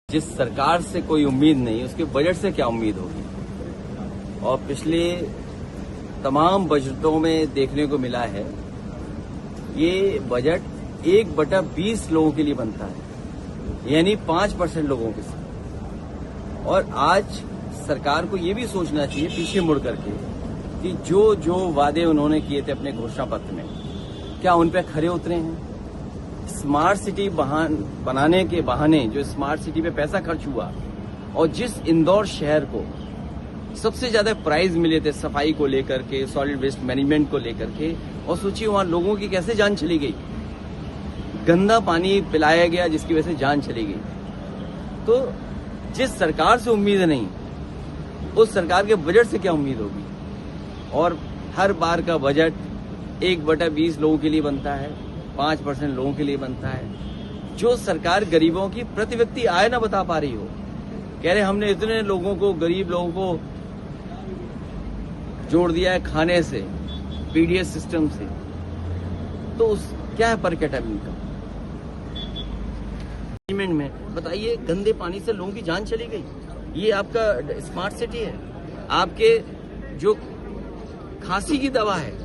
जिस सरकार से कोई उम्मीद नहीं, उसके बजट से क्या उम्मीद होगी। और पिछले तमाम बजटों में देखने को मिला है, ये बजट 1/20 लोगों के लिए बनता है, यानी 5% लोगों के साथ। और आज सरकार को ये भी सोचना चाहिए पीछे मुड़ करके कि जो जो वादे उन्होंने किए थे अपने घोषणा पत्र में, क्या उन पर खरे उतरे हैं। स्मार्ट सिटी बनाने के बहाने जो स्मार्ट सिटी पे पैसा खर्च हुआ, और जिस इंदौर शहर को सबसे ज्यादा प्राइज मिले थे सफाई को लेकर के, सॉलिड वेस्ट मैनेजमेंट को लेकर के, और सोचिए वहां लोगों की कैसे जान चली गई। गंदा पानी पिलाया गया जिसकी वजह से जान चली गई। तो जिस सरकार से उम्मीद नहीं, उस सरकार के बजट से क्या उम्मीद होगी। और हर बार का बजट 1/20 लोगों के लिए बनता है, 5% लोगों के लिए बनता है। जो सरकार गरीबों की प्रति व्यक्ति आय ना बता पा रही हो, कह रहे हमने इतने लोगों को, गरीब लोगों को जोड़ दिया है खाने से, पीडीएस सिस्टम से, तो क्या है पर कैपिटा इनकम में। बताइए, गंदे पानी से लोगों की जान चली गई। ये आपका स्मार्ट सिटी है। आपके जो खांसी की दवा है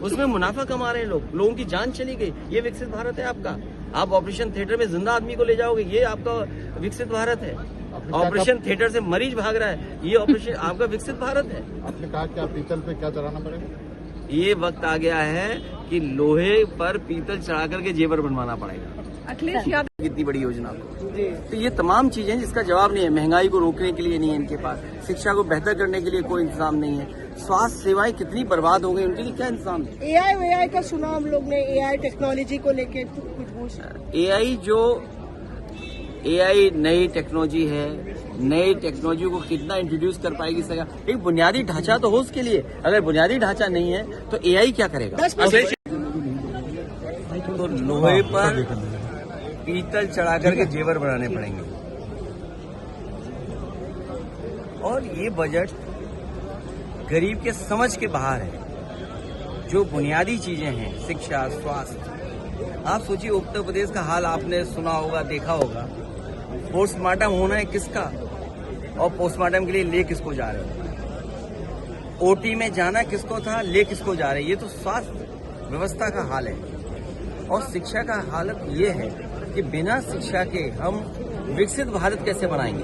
उसमें मुनाफा कमा रहे हैं लोग, लोगों की जान चली गई। ये विकसित भारत है आपका। आप ऑपरेशन थिएटर में जिंदा आदमी को ले जाओगे, ये आपका विकसित भारत है। ऑपरेशन थिएटर से मरीज भाग रहा है, ये ऑपरेशन आपका विकसित भारत है। आपने कहा कि आप पीतल पे क्या चढ़ाना पड़ेगा। ये वक्त आ गया है कि लोहे पर पीतल चढ़ा करके जेवर बनवाना पड़ेगा। अखिलेश यादव इतनी बड़ी योजना को, तो ये तमाम चीजें जिसका जवाब नहीं है। महंगाई को रोकने के लिए नहीं है इनके पास, शिक्षा को बेहतर करने के लिए कोई इंतजाम नहीं है। स्वास्थ्य सेवाएं कितनी बर्बाद हो गई, उनके लिए क्या इंतजाम है। एआई का सुना हम लोग ने, एआई टेक्नोलॉजी को लेके कुछ पूछ। एआई नई टेक्नोलॉजी है, नई टेक्नोलॉजी को कितना इंट्रोड्यूस कर पाएगी सरकार। एक बुनियादी ढांचा तो हो उसके लिए, अगर बुनियादी ढांचा नहीं है तो एआई क्या करेगा। तो लोहे पर पीतल चढ़ा करके जेवर बनाने पड़ेंगे। और ये बजट गरीब के समझ के बाहर है। जो बुनियादी चीजें हैं, शिक्षा, स्वास्थ्य, आप सोचिए उत्तर प्रदेश का हाल आपने सुना होगा, देखा होगा। पोस्टमार्टम होना है किसका, और पोस्टमार्टम के लिए ले किसको जा रहे हो। ओटी में जाना किसको था, ले किसको जा रहे हैं। ये तो स्वास्थ्य व्यवस्था का हाल है। और शिक्षा का हालत ये है कि बिना शिक्षा के हम विकसित भारत कैसे बनाएंगे।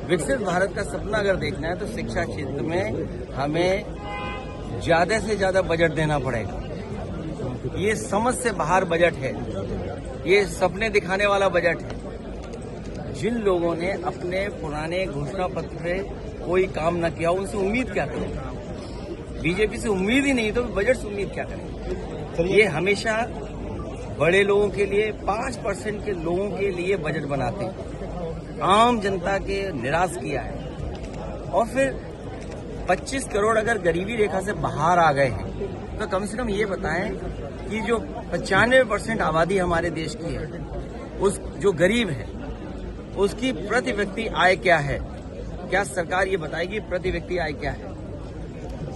विकसित भारत का सपना अगर देखना है तो शिक्षा क्षेत्र में हमें ज्यादा से ज्यादा बजट देना पड़ेगा। ये समझ से बाहर बजट है, ये सपने दिखाने वाला बजट है। जिन लोगों ने अपने पुराने घोषणा पत्र पे कोई काम न किया, उनसे उम्मीद क्या करें। बीजेपी से उम्मीद ही नहीं तो बजट से उम्मीद क्या करें। ये हमेशा बड़े लोगों के लिए, 5% के लोगों के लिए बजट बनाते हैं, आम जनता के निराश किया है। और फिर 25 करोड़ अगर गरीबी रेखा से बाहर आ गए हैं तो कम से कम ये बताएं कि जो 95% आबादी हमारे देश की है, उस जो गरीब है उसकी प्रति व्यक्ति आय क्या है। क्या सरकार ये बताएगी प्रति व्यक्ति आय क्या है।